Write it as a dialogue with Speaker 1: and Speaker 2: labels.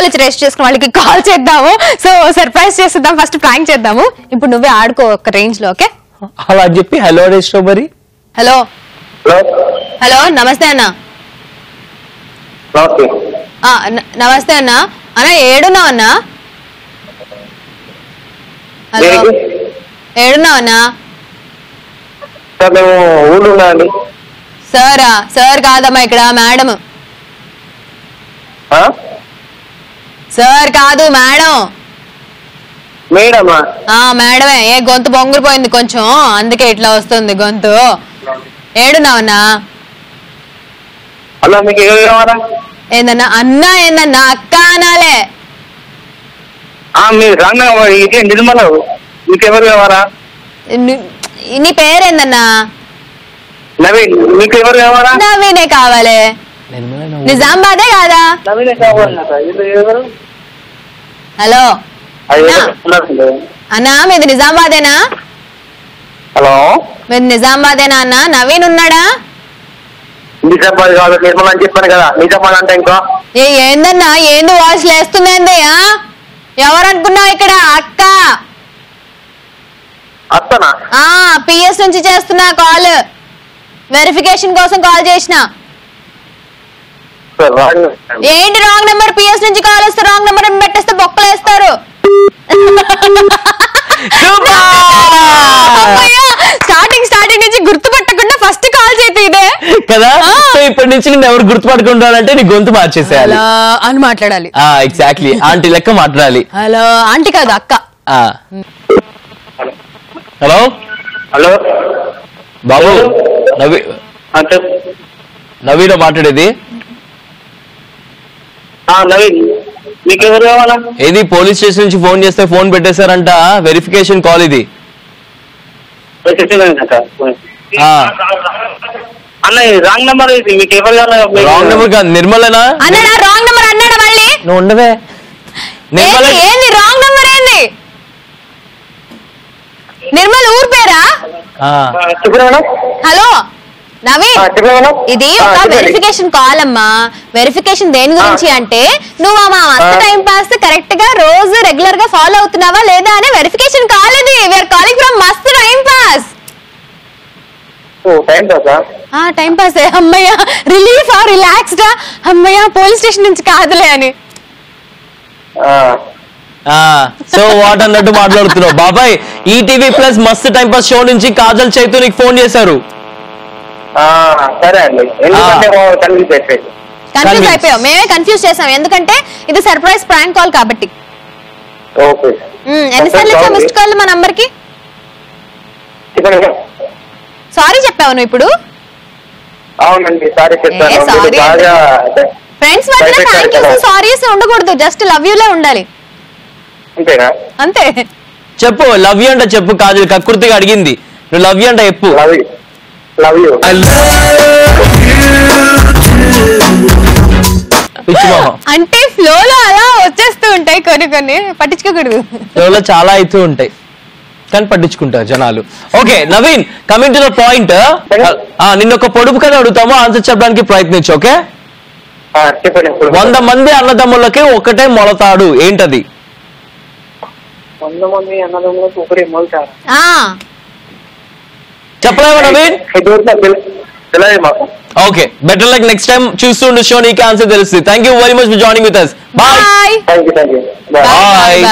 Speaker 1: ఫోటోలు ఇచ్చి రెస్ట్ చేసుకున్న వాళ్ళకి కాల్ చేద్దాము. సో సర్ప్రైజ్ చేద్దాం, ఫస్ట్ ప్రాంక్ చేద్దాము. ఇప్పుడు నువ్వే ఆడుకో ఒక రేంజ్ లో. ఓకే
Speaker 2: అలా చెప్పి హలో స్ట్రాబెర్రీ.
Speaker 1: హలో హలో నమస్తే అన్న. నమస్తే అన్న. అన్న ఏడున్నావు అన్న? హలో ఏడున్నావు అన్న? సారా? సార్ కాదమ్మా, ఇక్కడ మేడం. సార్ కాదు మేడం. మేడమే. ఏ గొంతు బొంగురిపోయింది కొంచెం, అందుకే ఇట్లా వస్తుంది గొంతు. ఏడున్నావన్నా? ఏందన్నా అన్నా? ఏందన్నా అక్క అనాలే. నీ పేరేందన్నా? నవీనే కావాలి. నిజామాబాదే కాదా? హలో అన్నా, మీది నిజామాబాదేనా?
Speaker 3: హలో
Speaker 1: మీది నిజామాబాదేనా అన్నా? నవీన్ ఉన్నాడా?
Speaker 3: నిజామాబాద్ కాదు, నిర్మల్ అని చెప్పాను కదా. నిజామాబాద్ అంటే ఇంకా
Speaker 1: ఏందన్నా? ఏంది వాయిస్ లేస్తుందేందయ్యా? ఎవరనుకున్నావు? ఇక్కడ అక్క.
Speaker 3: అత్తనా?
Speaker 1: పిఎస్ నుంచి చేస్తున్నా కాల్. వెరిఫికేషన్ కోసం కాల్ చేసిన. ఏంటి రాంగ్ నెంబర్? పిఎస్ నుంచి కాల్ వస్తే రాంగ్ నెంబర్ పెట్టేస్తే బొక్కలు వేస్తారు. స్టార్టింగ్ నుంచి గుర్తుపట్టకుండా ఫస్ట్ కాల్ చేతి ఇదే
Speaker 2: కదా. సో ఇప్పటి నుంచి నేను ఎవరు గుర్తుపట్టుకుంటానంటే నీ గొంతు మార్చేసేయాలి
Speaker 1: అని మాట్లాడాలి.
Speaker 2: ఎగ్జాక్ట్లీ ఆంటీ లెక్క మాట్లాడాలి.
Speaker 1: హలో ఆంటీ కాదు అక్క.
Speaker 2: హలో
Speaker 3: హలో
Speaker 2: బాబు, నవీన్ మాట్లాడేది.
Speaker 3: మీకెవరు కావాలా?
Speaker 2: ఏది పోలీస్ స్టేషన్ నుంచి ఫోన్ చేస్తే ఫోన్ పెట్టేశారంట. వెరిఫికేషన్ కాల్ ఇది.
Speaker 3: అన్న రాంగ్ నెంబర్. మీకు ఎవరు
Speaker 2: రాంగ్ నెంబర్ కాదు, నిర్మలేనా?
Speaker 1: అన్నాడా రాంగ్ నెంబర్? అన్నాడా మళ్ళీ?
Speaker 2: నువ్వు ఉండవే.
Speaker 1: ఏంది రాంగ్ నెంబర్? ఏంది నిర్మల్ ఊరు పేరా? హలో నవీన్, ఇది ఒక వెరిఫికేషన్ కాల్ అమ్మా. వెరిఫికేషన్ దేని గురించి అంటే నువ్వు మా మస్తు టైం పాస్ కరెక్ట్ గా రోజు రెగ్యులర్ గా ఫాలో అవుతున్నావా లేదా అనే వెరిఫికేషన్ కాల్ ఇది. వీఆర్ కాలింగ్ ఫ్రమ్ మస్తు టైం పాస్. Time pass. అమ్మయ్య రిలీఫ్ రిలాక్స్డ్. అమ్మయ్య పోలీస్ స్టేషన్ నుంచి కాదులే అని.
Speaker 2: సో వాట్ అన్నట్టు మాట్లాడుతున్నావు బాబాయ్. ఈటీవీ ప్లస్ మస్తు టైం పాస్ షో నుంచి కాజల్ చైతు నీకు ఫోన్ చేశారు.
Speaker 3: సరే అండి.
Speaker 1: కన్ఫ్యూజ్ అయిపోయావు. మేమే కన్ఫ్యూజ్ చేసాం, ఎందుకంటే ఇది సర్ప్రైజ్ ప్రాంక్ కాల్ కాబట్టి. ఎన్నిసార్లు ఇచ్చావు మిస్డ్ కాల్ మా నంబర్ కి? సారీ చెప్పావు నువ్వు ఇప్పుడు?
Speaker 3: అవునండి సారీ చెప్పాను.
Speaker 1: ఫ్రెండ్స్ మధ్యలో థ్యాంక్ యూ సారీస్ ఉండకూడదు, జస్ట్ లవ్ యూ లే ఉండాలి.
Speaker 3: అంతేనా?
Speaker 1: అంతే.
Speaker 2: చెప్పు లవ్ యూ అంటే చెప్పు. కాజల్ కకృతిగా అడిగింది, నువ్వు లవ్ యూ అంటే చెప్పు.
Speaker 3: Love you.
Speaker 1: అంటే ఫ్లోలో అలా వచ్చేస్తూ ఉంటాయి కొన్ని కొన్ని, పట్టించుకోకూడదు.
Speaker 2: ఫ్లోలో చాలా అవుతూ ఉంటాయి కానీ పట్టించుకుంటారు జనాలు. Okay Naveen, coming to the point. నిన్న ఒక పొడుపు కథ అడుగుతాము, ఆన్సర్ చెప్పడానికి ప్రయత్నించు. ఓకే? 100 మంది అన్నదమ్ములకి ఒకటే మొలతాడు, ఏంటది?
Speaker 3: 100 మంది అన్నదమ్ములకి ఒకటే మొలతాడు.
Speaker 2: చెప్పలేవా Naveen? Okay, better luck next time. చూస్తుండు షో, నీకే ఆన్సర్ తెలుస్తుంది. Thank you very much for joining with us. Bye.
Speaker 1: Bye.